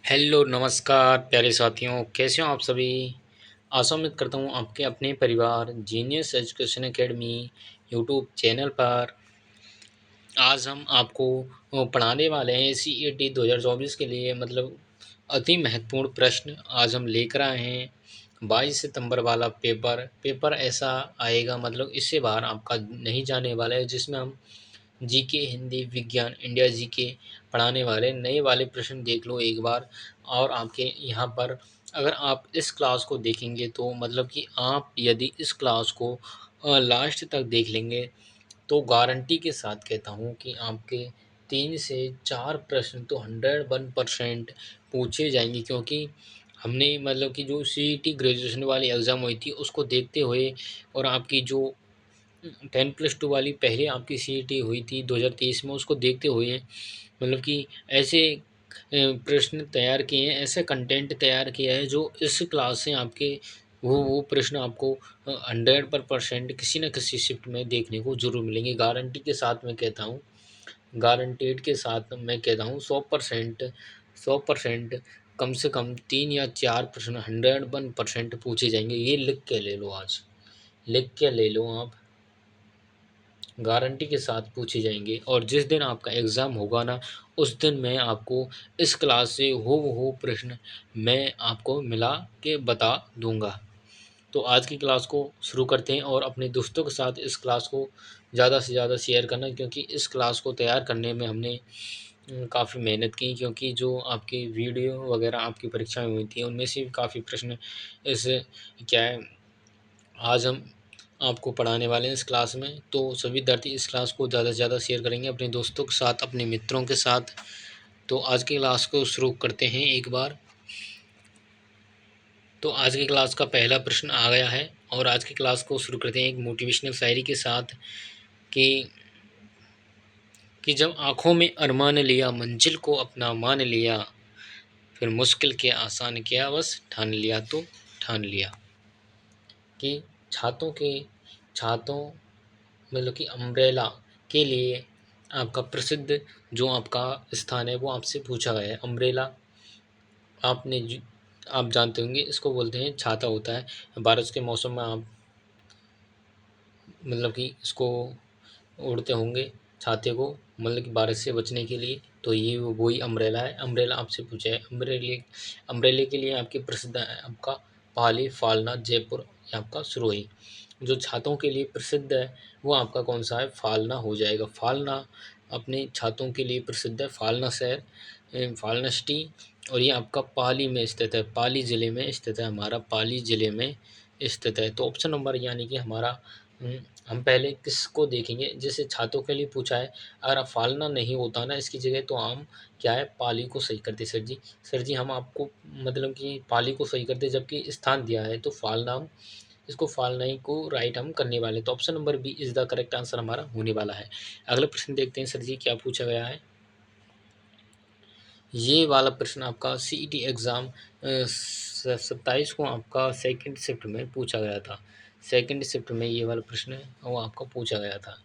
Hello, नमस्कार प्यारे साथियों, कैसे हो आप सभी? आशा उम्मीद करता हूँ आपके अपने परिवार genius education academy YouTube channel पर आज हम आपको पढ़ाने वाले हैं सीईटी 2024 के लिए मतलब अति महत्वपूर्ण प्रश्न आज हम लेकर आए हैं। 22 सितंबर वाला पेपर ऐसा आएगा मतलब इससे बाहर आपका नहीं जाने वाला है, जिसमें हम जीके, हिंदी, विज्ञान, इंडिया जीके पढ़ाने वाले नए वाले प्रश्न देख लो एक बार। और आपके यहाँ पर अगर आप इस क्लास को देखेंगे तो मतलब कि आप यदि इस क्लास को लास्ट तक देख लेंगे तो गारंटी के साथ कहता हूँ कि आपके 3 से 4 प्रश्न तो 101% पूछे जाएंगे, क्योंकि हमने मतलब कि जो सीईटी ग्रेजुएशन वाली एग्ज़ाम हुई थी उसको देखते हुए और आपकी जो 10+2 वाली पहले आपकी सीईटी हुई थी 2023 में, उसको देखते हुए मतलब कि ऐसे प्रश्न तैयार किए हैं, ऐसे कंटेंट तैयार किया है जो इस क्लास से आपके वो प्रश्न आपको 100% किसी न किसी शिफ्ट में देखने को ज़रूर मिलेंगे। गारंटी के साथ मैं कहता हूँ, गारंटेड के साथ मैं कहता हूँ 100% कम से कम 3 या 4 प्रश्न 101% पूछे जाएँगे। ये लिख के ले लो आज, लिख के ले लो आप। गारंटी के साथ पूछे जाएंगे और जिस दिन आपका एग्ज़ाम होगा ना, उस दिन मैं आपको इस क्लास से हूबहू प्रश्न मैं आपको मिला के बता दूंगा। तो आज की क्लास को शुरू करते हैं और अपने दोस्तों के साथ इस क्लास को ज़्यादा से ज़्यादा शेयर करना, क्योंकि इस क्लास को तैयार करने में हमने काफ़ी मेहनत की, क्योंकि जो आपकी वीडियो वगैरह आपकी परीक्षा में हुई थी उनमें से भी काफ़ी प्रश्न इस क्या है आज हम आपको पढ़ाने वाले हैं इस क्लास में। तो सभी विद्यार्थी इस क्लास को ज़्यादा से ज़्यादा शेयर करेंगे अपने दोस्तों के साथ, अपने मित्रों के साथ। तो आज की क्लास को शुरू करते हैं एक बार। तो आज की क्लास का पहला प्रश्न आ गया है और आज की क्लास को शुरू करते हैं एक मोटिवेशनल शायरी के साथ कि जब आँखों में अरमान लिया, मंजिल को अपना मान लिया, फिर मुश्किल के आसान किया, बस ठान लिया तो ठान लिया। कि छातों मतलब कि अम्ब्रेला के लिए आपका प्रसिद्ध जो आपका स्थान है वो आपसे पूछा गया है। अम्ब्रेला आप जानते होंगे, इसको बोलते हैं छाता होता है। बारिश के मौसम में आप मतलब कि इसको ओढ़ते होंगे छाते को, मतलब कि बारिश से बचने के लिए। तो ये वही अम्ब्रेला है। अम्ब्रेला आपसे पूछा है। अम्ब्रेले के लिए आपके प्रसिद्ध है आपका पाली, फालना, जयपुर, ये आपका सिरोही। जो छातों के लिए प्रसिद्ध है वो आपका कौन सा है? फालना हो जाएगा। फालना अपने छातों के लिए प्रसिद्ध है, फालना शहर, फालना सिटी। और ये आपका पाली में स्थित है, पाली ज़िले में स्थित है, हमारा पाली ज़िले में स्थित है। तो ऑप्शन नंबर यानी कि हमारा हम पहले किसको देखेंगे? जैसे छातों के लिए पूछा है, अगर फालना नहीं होता ना इसकी जगह तो हम क्या है पाली को सही करते सर जी। सर जी हम आपको मतलब कि पाली को सही करते, जबकि स्थान दिया है तो फालना हम इसको फालना ही को राइट हम करने वाले हैं। तो option number B is the correct answer हमारा होने वाला है। अगला प्रश्न देखते हैं सर जी क्या पूछा गया है। ये वाला प्रश्न आपका सीईटी एग्ज़ाम 27 को आपका सेकंड शिफ्ट में पूछा गया था। सेकंड शिफ्ट में ये वाला प्रश्न है वो आपका पूछा गया था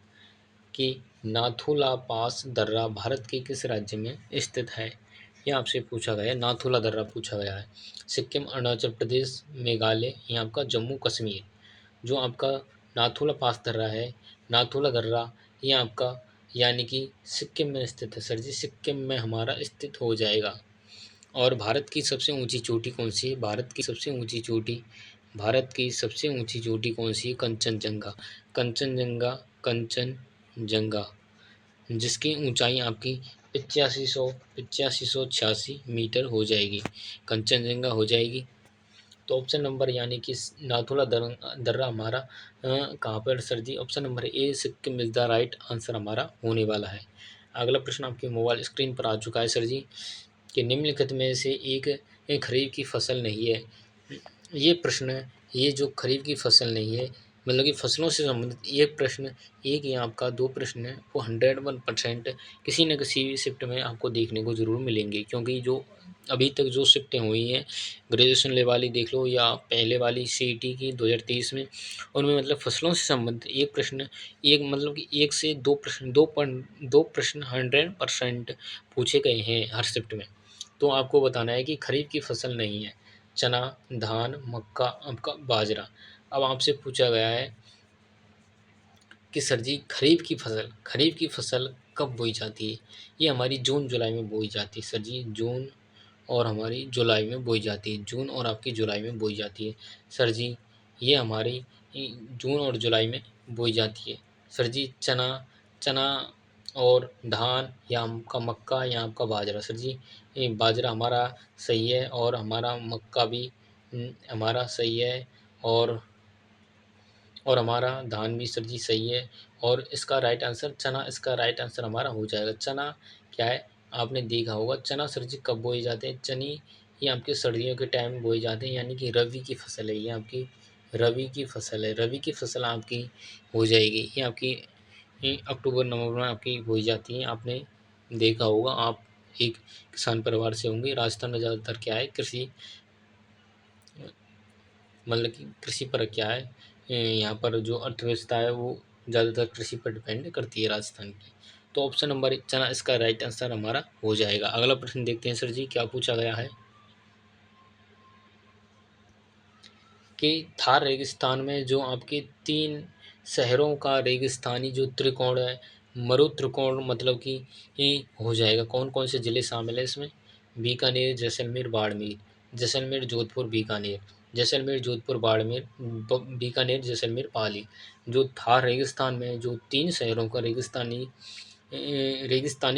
कि नाथुला पास दर्रा भारत के किस राज्य में स्थित है? ये आपसे पूछा गया है, नाथुला दर्रा पूछा गया है। सिक्किम, अरुणाचल प्रदेश, मेघालय, ये आपका जम्मू कश्मीर। जो आपका नाथुला पास दर्रा है, नाथुला दर्रा, ये आपका यानी कि सिक्किम में स्थित है सर जी, सिक्किम में हमारा स्थित हो जाएगा। और भारत की सबसे ऊंची चोटी कौन सी है? भारत की सबसे ऊंची चोटी कौन सी है? कंचनजंगा। कंचनजंगा, कंचनजंगा, जिसकी ऊंचाई आपकी 8586 मीटर हो जाएगी, कंचनजंगा हो जाएगी। तो ऑप्शन नंबर यानी कि नाथुला दर्रा हमारा कहाँ पर sir ji? Option number A Sikkim is the right answer हमारा होने वाला है। अगला प्रश्न आपकी मोबाइल स्क्रीन पर आ चुका है सर जी कि निम्नलिखित में से एक खरीफ की फसल नहीं है। ये प्रश्न, ये जो खरीफ की फसल नहीं है मतलब कि फसलों से संबंधित ये प्रश्न, एक या आपका दो प्रश्न है वो 101% किसी न किसी शिफ्ट में आपको देखने को ज़रूर मिलेंगे, क्योंकि जो अभी तक जो शिफ्टें हुई हैं ग्रेजुएशन लेवल वाली देख लो या पहले वाली सीईटी की 2023 में, उनमें मतलब फसलों से संबंधित एक प्रश्न, एक मतलब कि एक से दो प्रश्न 100% पूछे गए हैं हर शिफ्ट में। तो आपको बताना है कि खरीफ की फसल नहीं है। चना, धान, मक्का, आपका बाजरा। अब आपसे पूछा गया है कि सर जी खरीफ की फसल कब बोई जाती है? ये हमारी जून जुलाई में बोई जाती है सर जी। जून और हमारी जुलाई में बोई जाती है। जून और आपकी जुलाई में बोई जाती है सर जी। ये हमारी जून और जुलाई में बोई जाती है सर जी। चना चना और धान या आपका मक्का या आपका बाजरा सर जी। ये बाजरा हमारा सही है और हमारा मक्का भी हमारा सही है और हमारा धान भी सर जी सही है। और इसका राइट आंसर चना, इसका राइट आंसर हमारा हो जाएगा। चना क्या है, आपने देखा होगा चना सर जी कब बोए जाते हैं? चनी ये आपके सर्दियों के टाइम में बोए जाते हैं, यानी कि रबी की फसल है। ये आपकी रबी की फसल है। रबी की फसल आपकी हो जाएगी। ये आपकी ये अक्टूबर नवंबर में आपकी बोई जाती है। आपने देखा होगा, आप एक किसान परिवार से होंगे। राजस्थान में ज़्यादातर क्या है, कृषि मतलब कि कृषि पर क्या है, यहाँ पर जो अर्थव्यवस्था है वो ज़्यादातर कृषि पर डिपेंड करती है राजस्थान की। तो ऑप्शन नंबर एक चना इसका राइट आंसर हमारा हो जाएगा। अगला प्रश्न देखते हैं सर जी क्या पूछा गया है कि थार रेगिस्तान में जो आपके 3 शहरों का रेगिस्तानी जो त्रिकोण है, मरु त्रिकोण मतलब कि ये हो जाएगा। कौन-कौन से ज़िले शामिल हैं इसमें? बीकानेर, जैसलमेर, बाड़मेर। जैसलमेर, जोधपुर, बीकानेर। जैसलमेर, जोधपुर, बाड़मेर, बीकानेर, जैसलमेर, पाली। जो थार रेगिस्तान में जो 3 शहरों का रेगिस्तानी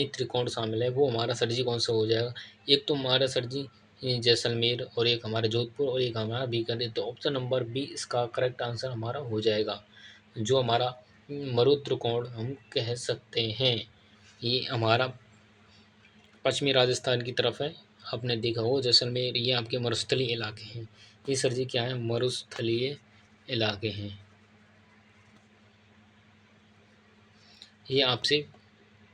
त्रिकोण शामिल है, वो हमारा सर जी कौन सा हो जाएगा? एक तो हमारा सर जी जैसलमेर, और एक हमारा जोधपुर, और एक हमारा बीकानेर। तो ऑप्शन नंबर बी इसका करेक्ट आंसर हमारा हो जाएगा। जो हमारा मरु त्रिकोण हम कह सकते हैं, ये हमारा पश्चिमी राजस्थान की तरफ है। आपने देखा हो जैसलमेर, ये आपके मरुस्थलीय इलाके हैं। ये सर जी क्या है, मरुस्थलीय इलाके हैं। ये आपसे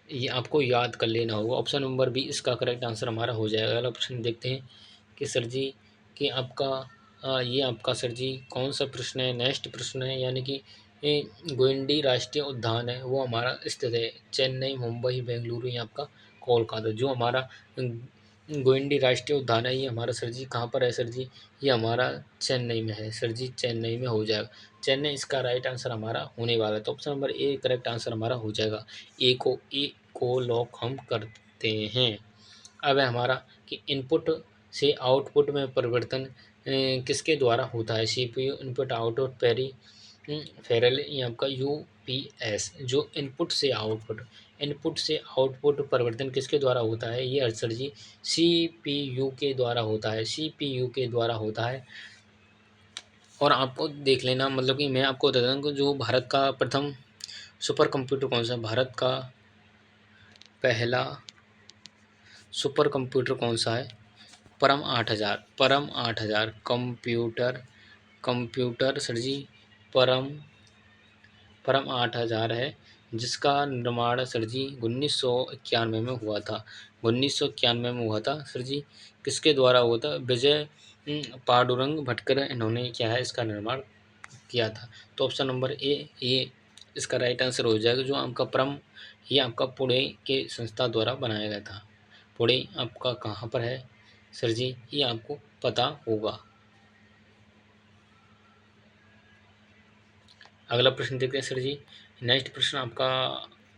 ये आपको याद कर लेना होगा। ऑप्शन नंबर बी इसका करेक्ट आंसर हमारा हो जाएगा। अगला प्रश्न देखते हैं कि सर जी कि आपका ये आपका सर जी कौन सा प्रश्न है? नेक्स्ट प्रश्न है, यानी कि गोइंडी राष्ट्रीय उद्यान है वो हमारा स्थित है चेन्नई, मुंबई, बेंगलुरु या आपका कोलकाता। जो हमारा गोइंडी राष्ट्रीय उद्यान है ये हमारा सर जी कहाँ पर है सर जी? ये हमारा चेन्नई में है सर जी। चेन्नई में हो जाएगा। चेन्नई इसका राइट आंसर हमारा होने वाला है। तो option number A correct answer हमारा हो जाएगा। ए को लॉक हम करते हैं। अब है हमारा कि इनपुट से आउटपुट में परिवर्तन किसके द्वारा होता है? सीपीयू इनपुट आउटपुट फेरल या आपका यूपीएस। जो इनपुट से आउटपुट परिवर्तन किसके द्वारा होता है? ये सर जी सीपीयू के द्वारा होता है। सीपीयू के द्वारा होता है। और आपको देख लेना, मतलब कि मैं आपको बता दूँ कि जो भारत का प्रथम सुपर कंप्यूटर कौन सा? भारत का पहला सुपर कंप्यूटर कौन सा है? परम 8000। परम 8000 कंप्यूटर सर जी परम परम 8000 है, जिसका निर्माण सर जी 1991 में हुआ था। 1991 में हुआ था सर जी। किसके द्वारा हुआ था? विजय पांडुरंग भटकर, इन्होंने क्या है इसका निर्माण किया था। तो ऑप्शन नंबर ए ये इसका राइट आंसर हो जाएगा। जो आपका परम ये आपका पुणे के संस्था द्वारा बनाया गया था। पुणे आपका कहाँ पर है सर जी? ये आपको पता होगा। अगला प्रश्न देखते हैं सर जी। नेक्स्ट प्रश्न आपका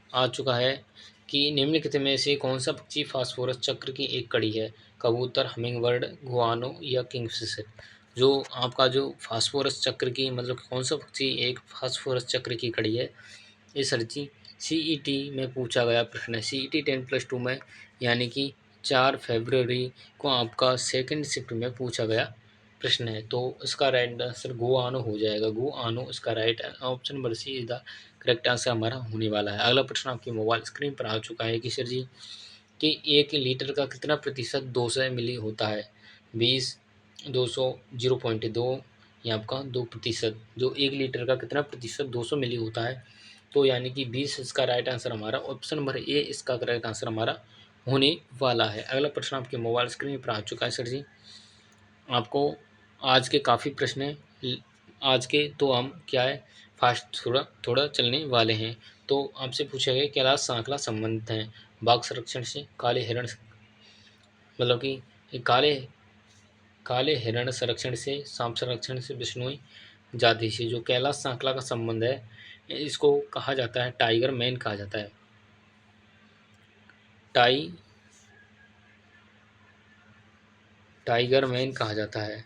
आ चुका है कि निम्नलिखित में से कौन सा पक्षी फास्फोरस चक्र की एक कड़ी है? कबूतर, हमिंगबर्ड, गुआनो या किंगफिशर। जो आपका जो फास्फोरस चक्र की मतलब कौन सा पक्षी एक फास्फोरस चक्र की कड़ी है? ये सर जी सीईटी में पूछा गया प्रश्न है। सीईटी 10+2 में, यानी कि 4 फरवरी को आपका सेकंड शिफ्ट में पूछा गया प्रश्न है। तो इसका राइट आंसर गुआनो हो जाएगा। गुआनो इसका right option number C is the correct answer हमारा होने वाला है। अगला प्रश्न आपकी मोबाइल स्क्रीन पर आ चुका है कि सर जी कि 1 लीटर का कितना प्रतिशत 200 मिली होता है? 20, 200, 0.2 या आपका 2%। जो 1 लीटर का कितना प्रतिशत 200 मिली होता है? तो यानी कि 20 इसका राइट आंसर हमारा। ऑप्शन नंबर ए इसका करेक्ट आंसर हमारा होने वाला है। अगला प्रश्न आपके मोबाइल स्क्रीन पर आ चुका है सर जी। आपको आज के काफ़ी प्रश्न हैं आज के, तो हम क्या है फास्ट थोड़ा थोड़ा चलने वाले हैं। तो आपसे पूछा गया कैलाश सांकला संबंधित हैं बाघ संरक्षण से, काले हिरण मतलब कि काले काले हिरण संरक्षण से, सांप संरक्षण से बिश्नोई जाति से जो कैलाश सांकला का संबंध है, इसको कहा जाता है टाइगर मैन कहा जाता है। टाई टाइगर मैन कहा जाता है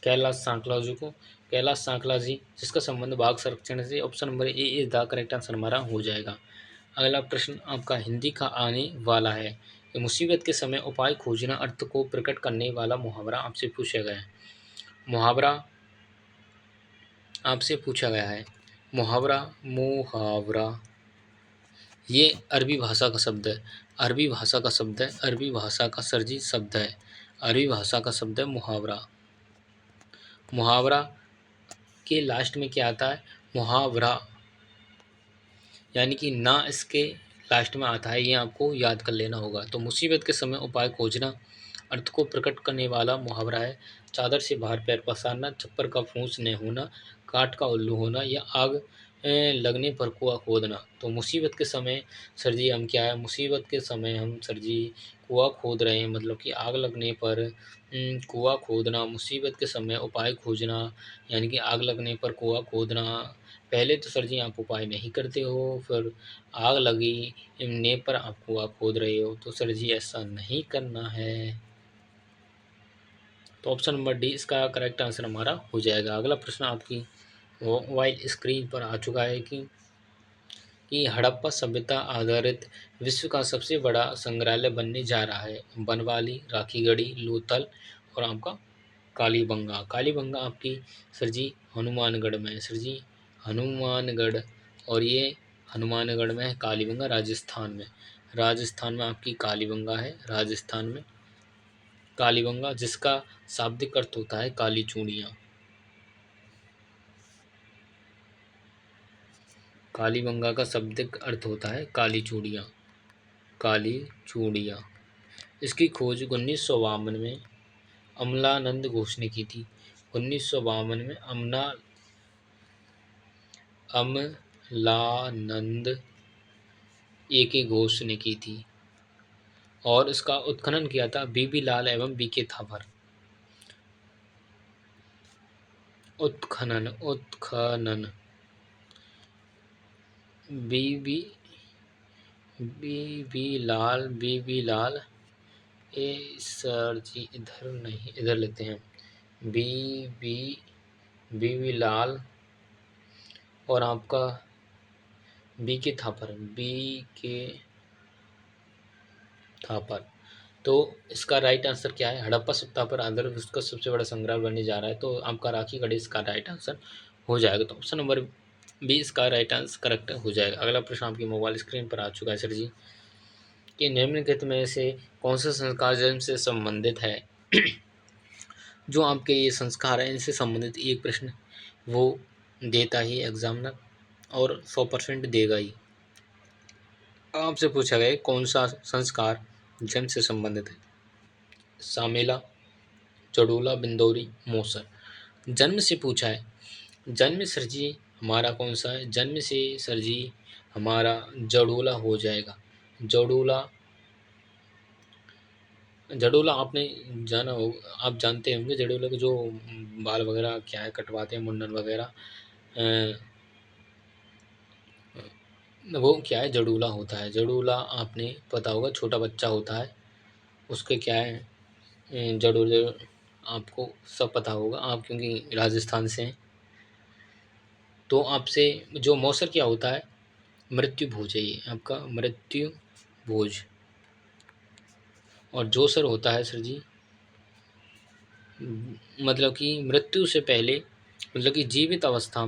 कैलाश सांकला जी को। कैलाश सांकला जी जिसका संबंध बाघ संरक्षण से। Option number A is the correct answer हमारा हो जाएगा। अगला प्रश्न आपका हिंदी का आने वाला है कि मुसीबत के समय उपाय खोजना अर्थ को प्रकट करने वाला मुहावरा आपसे पूछा गया है। मुहावरा आपसे पूछा गया है। मुहावरा मुहावरा ये अरबी भाषा का शब्द है। अरबी भाषा का शब्द है। अरबी भाषा का सर्जी शब्द है। अरबी भाषा का शब्द है मुहावरा। मुहावरा के लास्ट में क्या आता है? मुहावरा, यानी कि ना इसके लास्ट में आता है, ये आपको याद कर लेना होगा। तो मुसीबत के समय उपाय खोजना अर्थ को प्रकट करने वाला मुहावरा है। चादर से बाहर पैर पसारना, छप्पर का फूस न होना, काठ का उल्लू होना या आग लगने पर कुआं खोदना। तो मुसीबत के समय सर जी हम क्या है, मुसीबत के समय हम सर जी कुआं खोद रहे हैं, मतलब कि आग लगने पर कुआं खोदना। मुसीबत के समय उपाय खोजना यानी कि आग लगने पर कुआं खोदना। पहले तो सर जी आप उपाय नहीं करते हो, फिर आग लगी ने पर आप कुआं खोद रहे हो, तो सर जी ऐसा नहीं करना है। तो ऑप्शन नंबर डी इसका करेक्ट आंसर हमारा हो जाएगा। अगला प्रश्न आपकी मोबाइल स्क्रीन पर आ चुका है कि हड़प्पा सभ्यता आधारित विश्व का सबसे बड़ा संग्रहालय बनने जा रहा है। बनवाली, राखीगढ़ी, लोथल और आपका कालीबंगा। कालीबंगा आपकी सर जी हनुमानगढ़ में है। सर जी हनुमानगढ़, और ये हनुमानगढ़ में है। कालीबंगा राजस्थान में, राजस्थान में आपकी कालीबंगा है। राजस्थान में कालीबंगा, जिसका शाब्दिक अर्थ होता है काली चूड़ियाँ। कालीबंगा का शाब्दिक अर्थ होता है काली चूड़ियाँ। काली चूड़ियाँ। इसकी खोज 1952 में अमलानंद घोष ने की थी। 1952 में अमलानंद ए के घोष ने की थी, और इसका उत्खनन किया था बीबी लाल एवं बीके थापर। उत्खनन उत्खनन बीबी बीबी लाल ए सर जी इधर नहीं, इधर लेते हैं। बीबी बीबी लाल और आपका बी के थापर। तो इसका राइट आंसर क्या है? हड़प्पा सभ्यता पर आधारित उसका सबसे बड़ा संग्रह बनने जा रहा है, तो आपका राखीगढ़ी इसका राइट आंसर हो जाएगा। तो ऑप्शन नंबर बी इसका राइट आंसर करेक्ट हो जाएगा। अगला प्रश्न आपकी मोबाइल स्क्रीन पर आ चुका है सर जी कि निम्नलिखित में से कौन सा संस्कार जन्म से संबंधित है? जो आपके ये संस्कार है इनसे संबंधित एक प्रश्न वो देता ही एग्जामिनर, और 100% देगा ही। आपसे पूछा गया है, कौन सा संस्कार जन्म से संबंधित है? सामेला, चड़ोला, बिंदौरी, मौसर। जन्म से पूछा है। जन्म सर जी हमारा कौन सा है? जन्म से सर जी हमारा जड़ोला हो जाएगा। जड़ोला, जड़ोला आपने जाना हो, आप जानते होंगे जड़ोला के जो बाल वगैरह क्या है कटवाते हैं, मुंडन वगैरह, वो क्या है जड़ोला होता है। जड़ोला आपने पता होगा, छोटा बच्चा होता है उसके क्या है जड़ोले, आपको सब पता होगा आप क्योंकि राजस्थान से हैं। तो आपसे जो मौसर क्या होता है? मृत्यु भोज है ये आपका, मृत्यु भोज। और जोसर होता है सर जी मतलब कि मृत्यु से पहले, मतलब कि जीवित अवस्था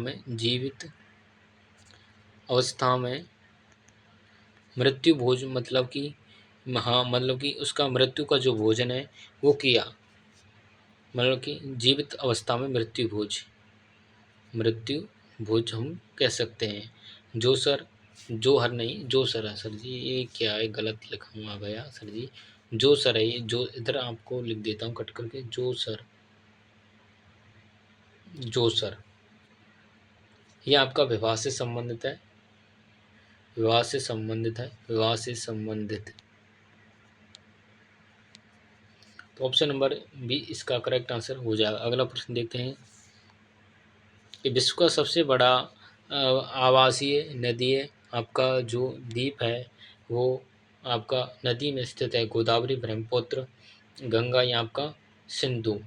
में मृत्यु भोज, मतलब कि हाँ, मतलब कि उसका मृत्यु का जो भोजन है वो किया, मतलब कि जीवित अवस्था में मृत्यु भोज हम कह सकते हैं। जोसर, जोहर नहीं, जोसर है सर जी। ये क्या है, गलत लिखा हुआ गया सर जी। जोसर है ये, जो इधर आपको लिख देता हूँ कट करके, जोसर। जोसर ये आपका विवाह से संबंधित है। विवाह से संबंधित है। विवाह से संबंधित तो ऑप्शन नंबर बी इसका करेक्ट आंसर हो जाएगा। अगला प्रश्न देखते हैं कि विश्व का सबसे बड़ा आवासीय नदी है आपका जो द्वीप है वो आपका नदी में स्थित है, गोदावरी, ब्रह्मपुत्र, गंगा या आपका सिंधु।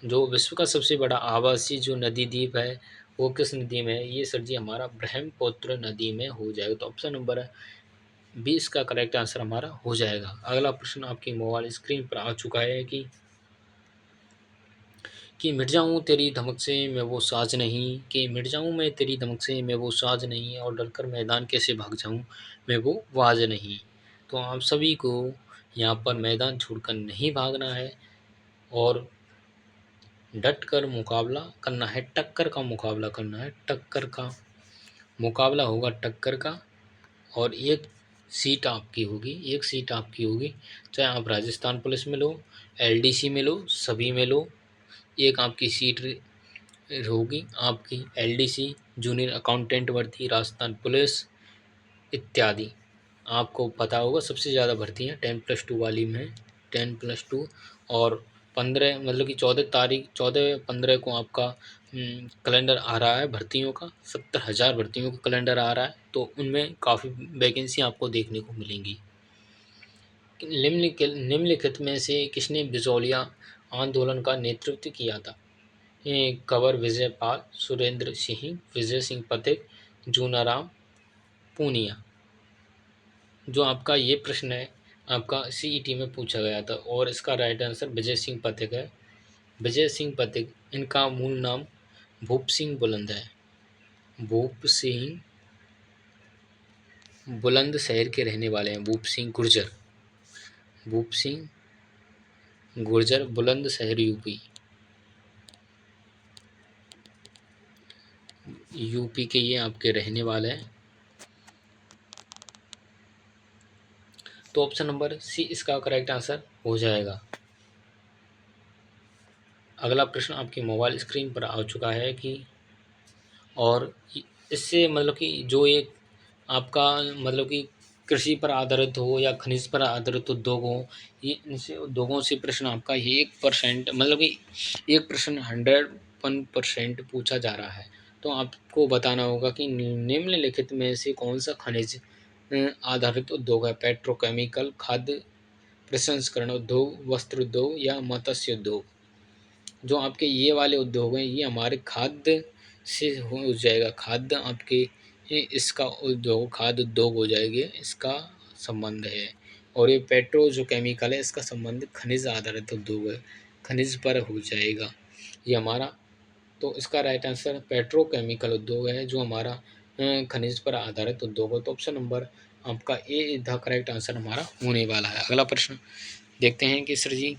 जो विश्व का सबसे बड़ा आवासीय जो नदी द्वीप है वो किस नदी में है? ये सर जी हमारा ब्रह्मपुत्र नदी में हो जाएगा। तो ऑप्शन नंबर 20 का करेक्ट आंसर हमारा हो जाएगा। अगला प्रश्न आपकी मोबाइल स्क्रीन पर आ चुका है कि मिट जाऊं तेरी धमक से मैं वो साज नहीं, कि मिट जाऊं मैं तेरी धमक से मैं वो साज नहीं, और डरकर मैदान कैसे भाग जाऊं मैं वो वाज नहीं। तो आप सभी को यहाँ पर मैदान छोड़कर नहीं भागना है और डट कर मुकाबला करना है, टक्कर का मुकाबला करना है, टक्कर का मुकाबला होगा टक्कर का। और एक सीट आपकी होगी, एक सीट आपकी होगी, चाहे आप राजस्थान पुलिस में लो, एलडीसी में लो, सभी में लो, एक आपकी सीट होगी आपकी एलडीसी, जूनियर अकाउंटेंट भर्ती, राजस्थान पुलिस इत्यादि। आपको पता होगा सबसे ज़्यादा भर्तियाँ 10+2 वाली में है, 10+2। और 15 मतलब कि 14 तारीख 14-15 को आपका कैलेंडर आ रहा है भर्तियों का, 70,000 भर्तियों का कैलेंडर आ रहा है, तो उनमें काफ़ी वैकेंसी आपको देखने को मिलेंगी। निम्नलिखित में से किसने बिजौलिया आंदोलन का नेतृत्व किया था? कंवर विजय पाल, सुरेंद्र सिंह, विजय सिंह पथिक, जूनाराम पूनिया। जो आपका ये प्रश्न है आपका सीईटी में पूछा गया था और इसका राइट आंसर विजय सिंह पथिक है। विजय सिंह पथिक, इनका मूल नाम भूप सिंह बुलंद है। भूप सिंह बुलंदशहर के रहने वाले हैं, भूप सिंह गुर्जर, भूप सिंह गुर्जर, बुलंदशहर यूपी, यूपी के ये आपके रहने वाले हैं। तो ऑप्शन नंबर सी इसका करेक्ट आंसर हो जाएगा। अगला प्रश्न आपकी मोबाइल स्क्रीन पर आ चुका है कि और इससे मतलब कि जो एक आपका मतलब कि कृषि पर आधारित हो या खनिज पर आधारित उद्योग हो, ये इनसे उद्योगों से प्रश्न आपका ये 1% मतलब कि एक प्रश्न 101% पूछा जा रहा है। तो आपको बताना होगा कि निम्नलिखित में से कौन सा खनिज आधारित उद्योग है? पेट्रोकेमिकल, खाद्य प्रसंस्करण उद्योग, वस्त्र उद्योग या मत्स्य उद्योग। जो आपके ये वाले उद्योग हैं ये हमारे खाद्य से हो जाएगा, खाद्य आपके इसका उद्योग, खाद्य उद्योग हो जाएंगे, इसका संबंध है। और ये पेट्रो जो केमिकल है इसका संबंध खनिज आधारित उद्योग है, खनिज पर हो जाएगा ये हमारा। तो इसका राइट आंसर पेट्रोकेमिकल उद्योग है जो हमारा खनिज पर आधारित उद्योग है। तो ऑप्शन नंबर आपका ए द करेक्ट आंसर हमारा होने वाला है। अगला प्रश्न देखते हैं कि सर जी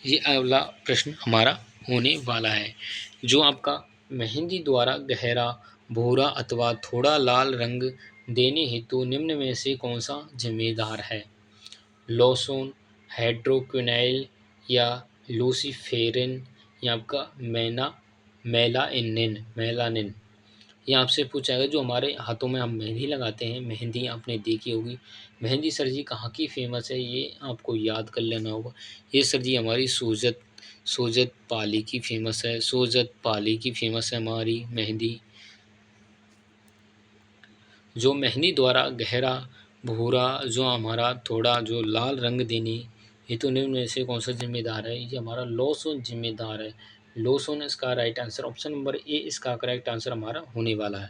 ये अगला प्रश्न हमारा होने वाला है जो आपका मेहंदी द्वारा गहरा भूरा अथवा थोड़ा लाल रंग देने हेतु निम्न में से कौन सा जिम्मेदार है? लोशन, हाइड्रोक्विनाइल या लूसीफेरिन या आपका मेलानिन। ये आपसे पूछा है जो हमारे हाथों में हम मेहंदी लगाते हैं, मेहंदी आपने देखी होगी। मेहंदी सर जी कहाँ की फेमस है ये आपको याद कर लेना होगा। ये सर जी हमारी सोजत पाली की फेमस है, सोजत पाली की फेमस है हमारी मेहंदी। जो मेहंदी द्वारा गहरा भूरा जो हमारा थोड़ा जो लाल रंग देने हेतु निम्न में से कौन सा जिम्मेदार है? ये हमारा लोशन जिम्मेदार है। लोशन इसका राइट आंसर, ऑप्शन नंबर ए इसका करेक्ट आंसर हमारा होने वाला है।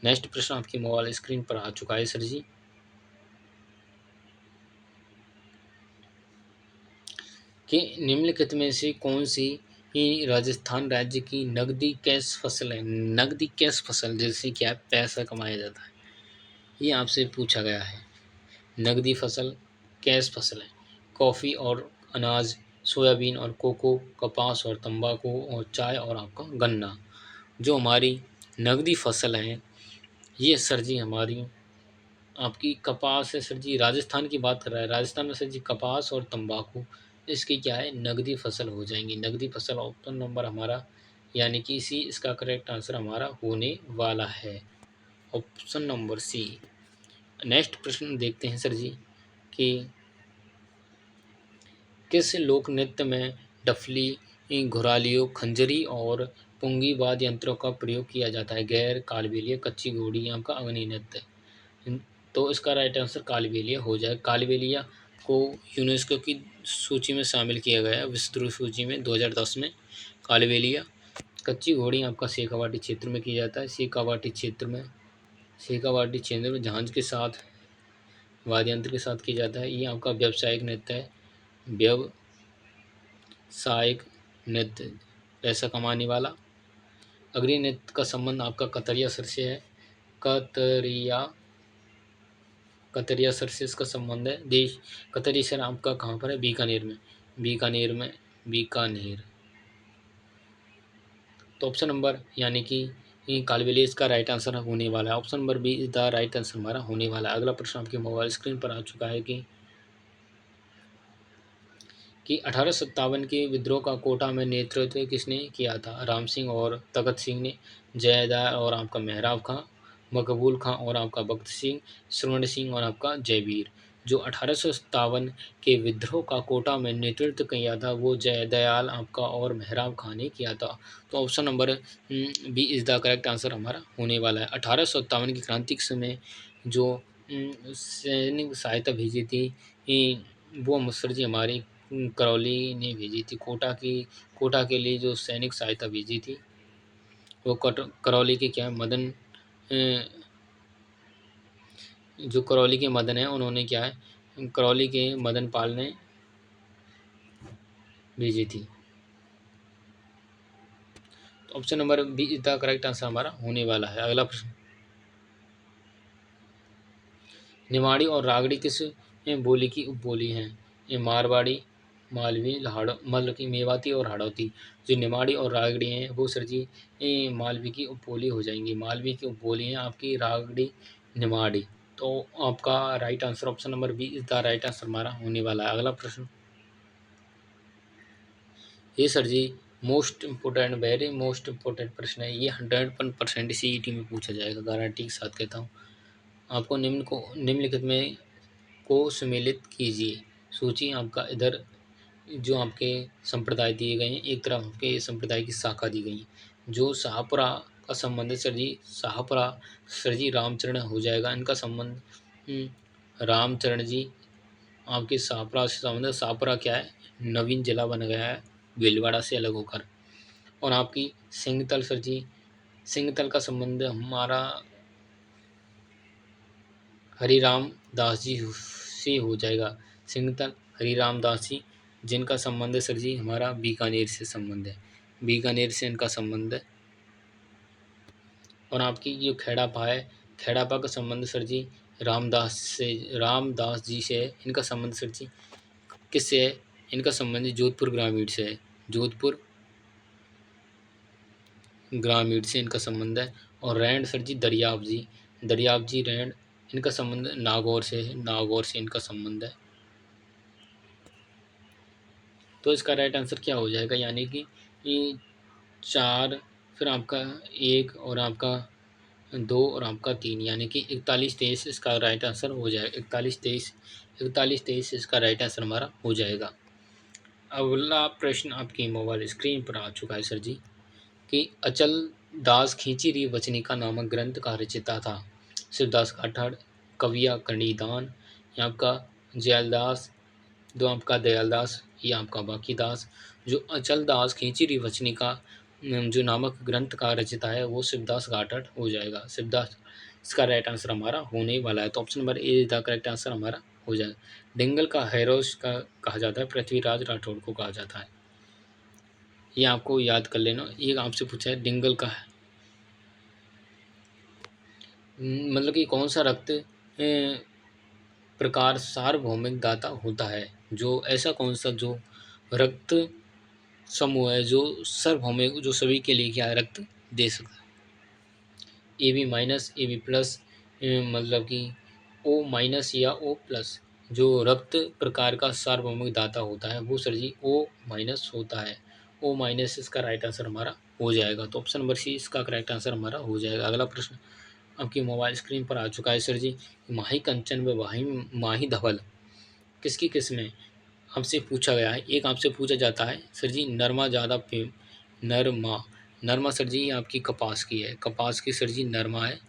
नेक्स्ट प्रश्न आपकी मोबाइल स्क्रीन पर आ चुका है सर जी कि निम्नलिखित में से कौन सी ही राजस्थान राज्य की नगदी कैश फसल है? नगदी कैश फसल जैसे क्या पैसा कमाया जाता है ये आपसे पूछा गया है। नगदी फसल कैश फसल है। कॉफ़ी और अनाज, सोयाबीन और कोको, कपास और तंबाकू और चाय और आपका गन्ना। जो हमारी नगदी फसल है ये सर जी हमारी आपकी कपास है सर जी, राजस्थान की बात कर रहा है, राजस्थान में सर जी कपास और तंबाकू इसकी क्या है नगदी फसल हो जाएंगी। नगदी फसल ऑप्शन नंबर हमारा यानी कि सी इसका करेक्ट आंसर हमारा होने वाला है, ऑप्शन नंबर सी। नेक्स्ट प्रश्न देखते हैं सर जी कि किस लोक नृत्य में डफली, घुरालियों, खंजरी और पुंगी वाद्य यंत्रों का प्रयोग किया जाता है? गैर, कालबेलिया, कच्ची घोड़ी या आपका अग्नि नृत्य। तो इसका राइट आंसर कालबेलिया हो जाए। कालबेलिया को यूनेस्को की सूची में शामिल किया गया है, विश्व सूची में 2010 में। कालबेलिया। कच्ची घोड़ी आपका शेखावाटी क्षेत्र में किया जाता है। शेखावाटी क्षेत्र में झांझ के साथ, वाद्य यंत्र के साथ किया जाता है। ये आपका व्यावसायिक नृत्य है। व्यावसायिक नृत्य, पैसा कमाने वाला। अग्नि नृत्य का संबंध आपका कतरिया सर से है। कतरिया कतरिया सर से इसका संबंध है। देश कतरिया सर आपका कहाँ पर है? बीकानेर में। बीकानेर। तो ऑप्शन नंबर यानी कि कालबेलिया इसका राइट आंसर होने वाला है। Option number B is the right answer हमारा होने वाला है। अगला प्रश्न आपके मोबाइल स्क्रीन पर आ चुका है कि 1857 के विद्रोह का कोटा में नेतृत्व किसने किया था? राम सिंह और तखत सिंह ने, जयदार और आपका मेहराब खां, मकबूल खां और आपका बख्त सिंह, स्वर्ण सिंह और आपका जयवीर। जो 1857 के विद्रोह का कोटा में नेतृत्व किया था वो जयदयाल आपका और मेहराब खां ने किया था। तो option number B is the correct answer हमारा होने वाला है। 1857 की क्रांति के समय जो सैनिक सहायता भेजी थी, वो मुसर जी हमारी करौली ने भेजी थी। कोटा के लिए जो सैनिक सहायता भेजी थी वो करौली के क्या है, मदन, जो करौली के मदन है उन्होंने क्या है, करौली के मदन पाल ने भेजी थी। तो option number B is the correct answer हमारा होने वाला है। अगला प्रश्न, निमाड़ी और रागड़ी किस बोली की उपबोली हैं? ये मारवाड़ी, मालवी, मतलब कि मेवाती और हाड़ौती। जो निमाड़ी और रागड़ी हैं वो सर जी मालवी की उपबोली हो जाएंगी। मालवी की उपबोली हैं आपकी रागड़ी, निमाड़ी। तो आपका right answer option number B is the right answer हमारा होने वाला है। अगला प्रश्न, ये sir ji most important, very most important प्रश्न है। ये 100% CET में पूछा जाएगा, गारंटी के साथ कहता हूँ। आपको निम्नलिखित में को सम्मिलित कीजिए। सूची आपका इधर जो आपके संप्रदाय दिए गए हैं, एक तरफ आपके संप्रदाय की शाखा दी गई है। जो शाहपुरा का संबंध है सर जी, शाहपुरा सर जी रामचरण हो जाएगा इनका संबंध। रामचरण जी आपके शाहपुरा से संबंध है। शाहपुरा क्या है, नवीन जिला बन गया है भीलवाड़ा से अलग होकर। और आपकी सिंगतल सर जी, सिंगतल का संबंध हमारा हरिराम दास जी से हो जाएगा। सिंगतल हरिराम दास जी, जिनका संबंध है सर जी हमारा बीकानेर से संबंध है। बीकानेर से इनका संबंध है। और आपकी जो खेड़ापा है, खेड़ापा का संबंध सर जी रामदास जी से है। इनका संबंध सर जी किससे है? इनका संबंध जोधपुर ग्रामीण से है। जोधपुर ग्रामीण से इनका संबंध है। और रैंड सर जी दरियाब जी रैंड, इनका संबंध नागौर से है। नागौर से इनका संबंध है। तो इसका राइट आंसर क्या हो जाएगा, यानी कि ये 4, फिर आपका 1 और आपका 2 और आपका 3, यानी कि 41-23 इसका राइट आंसर हो जाएगा। 41-23 इसका राइट आंसर हमारा हो जाएगा। अगला प्रश्न आपकी मोबाइल स्क्रीन पर आ चुका है सर जी कि अचल दास खींची वचनिका नामक ग्रंथ का रचयिता था? शिवदास काठड़, कविया कणिदान या आपका जयलदास, दो आपका दयालदास या आपका बाकीदास। जो अचल दास खींची वचनिका जो नामक ग्रंथ का रचयिता है वो शिवदास काठड़ हो जाएगा। शिवदास इसका राइट आंसर हमारा होने वाला है। तो option number A the correct answer हमारा हो जाएगा। डिंगल का हैरोस का कहा जाता है, पृथ्वीराज राठौड़ को कहा जाता है। ये आपको याद कर लेना। ये आपसे पूछा है डिंगल का है, मतलब कि कौन सा रक्त प्रकार सार्वभौमिक दाता होता है? जो ऐसा कौन सा जो रक्त समूह है जो सार्वभौमिक, जो सभी के लिए क्या है, रक्त दे सकता है? AB-, AB+, मतलब कि O- या O+। जो रक्त प्रकार का सार्वभौमिक दाता होता है वो सर जी O- होता है। O- इसका राइट आंसर हमारा हो जाएगा। तो ऑप्शन नंबर सी इसका करेक्ट आंसर हमारा हो जाएगा। अगला प्रश्न आपकी मोबाइल स्क्रीन पर आ चुका है सर जी। माही कंचन व माही माही धवल किसकी किस्म है? आपसे पूछा गया है। एक आपसे पूछा जाता है सर जी नरमा ज़्यादा पे नरमा नरमा सर जी ये आपकी कपास की है, कपास की सर जी नरमा है।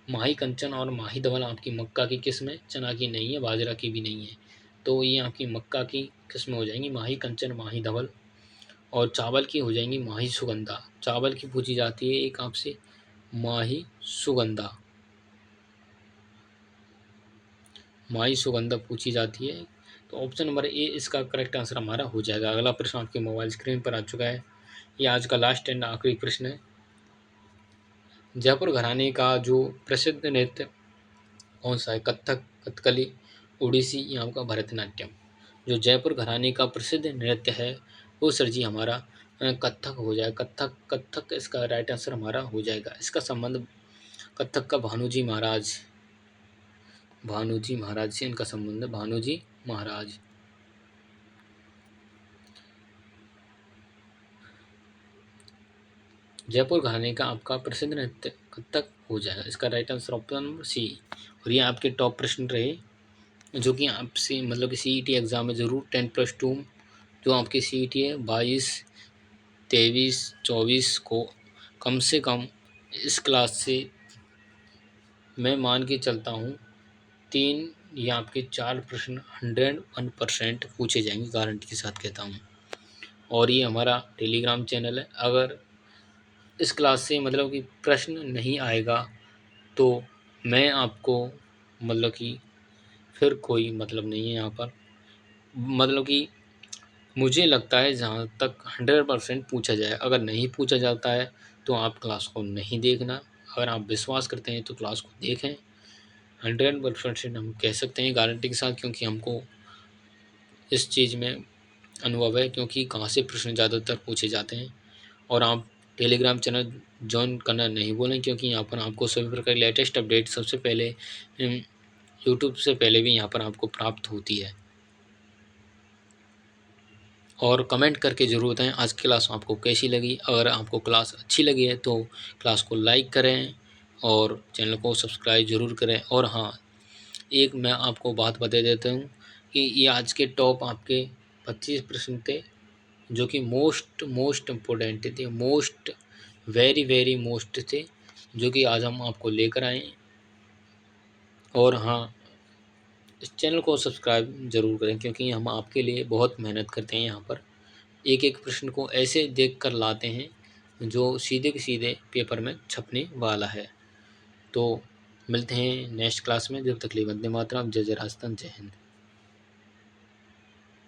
माही कंचन और माही धवल आपकी मक्का की किस्म है, चना की नहीं है, बाजरा की भी नहीं है। तो ये आपकी मक्का की किस्म हो जाएंगी माही कंचन माही धवल। और चावल की हो जाएंगी माही सुगंधा। चावल की पूछी जाती है एक आपसे माही सुगंधा, माही सुगंधा पूछी जाती है। तो ऑप्शन नंबर ए इसका करेक्ट आंसर हमारा हो जाएगा। अगला प्रश्न आपके मोबाइल स्क्रीन पर आ चुका है। ये आज का लास्ट एंड आखिरी प्रश्न है। जयपुर घराने का जो प्रसिद्ध नृत्य कौन सा है? कथक, कथकली, ओडिसी या आपका भरतनाट्यम। जो जयपुर घराने का प्रसिद्ध नृत्य है वो सर जी हमारा कथक हो जाएगा। कथक, कथक इसका राइट आंसर हमारा हो जाएगा। इसका संबंध कथक का भानुजी महाराज से इनका संबंध है, भानुजी महाराज। जयपुर घराने का आपका प्रसिद्ध नृत्य कथक हो जाएगा। इसका right answer option number C. और ये आपके टॉप प्रश्न रहे जो कि आपसे मतलब कि सीईटी एग्ज़ाम में ज़रूर 10+2 जो आपकी सीईटी है 22, 23, 24 को कम से कम इस क्लास से मैं मान के चलता हूँ 3 या आपके 4 प्रश्न 101% पूछे जाएंगे, गारंटी के साथ कहता हूँ। और ये हमारा टेलीग्राम चैनल है। अगर इस क्लास से मतलब कि प्रश्न नहीं आएगा तो मैं आपको मतलब कि फिर कोई मतलब नहीं है यहाँ पर। मतलब कि मुझे लगता है जहाँ तक 100% पूछा जाए, अगर नहीं पूछा जाता है तो आप क्लास को नहीं देखना। अगर आप विश्वास करते हैं तो क्लास को देखें। 100% हम कह सकते हैं गारंटी के साथ, क्योंकि हमको इस चीज़ में अनुभव है, क्योंकि कहाँ से प्रश्न ज़्यादातर पूछे जाते हैं। और आप टेलीग्राम चैनल ज्वाइन करना नहीं भूलें, क्योंकि यहाँ पर आपको सभी प्रकार की लेटेस्ट अपडेट सबसे पहले यूट्यूब से पहले भी यहाँ पर आपको प्राप्त होती है। और कमेंट करके ज़रूर बताएं आज की क्लास आपको कैसी लगी। अगर आपको क्लास अच्छी लगी है तो क्लास को लाइक करें और चैनल को सब्सक्राइब ज़रूर करें। और हाँ, एक मैं आपको बात बता देता हूँ कि ये आज के टॉप आपके 25 प्रश्न थे जो कि मोस्ट इम्पोर्टेंट थे, मोस्ट वेरी वेरी मोस्ट थे, जो कि आज हम आपको लेकर आए। और हाँ, इस चैनल को सब्सक्राइब ज़रूर करें, क्योंकि हम आपके लिए बहुत मेहनत करते हैं। यहाँ पर एक एक प्रश्न को ऐसे देख कर लाते हैं जो सीधे के सीधे पेपर में छपने वाला है। तो मिलते हैं नेक्स्ट क्लास में। जब तक के लिए वंदे मातरम, जय जय राजस्थान, जय हिंद।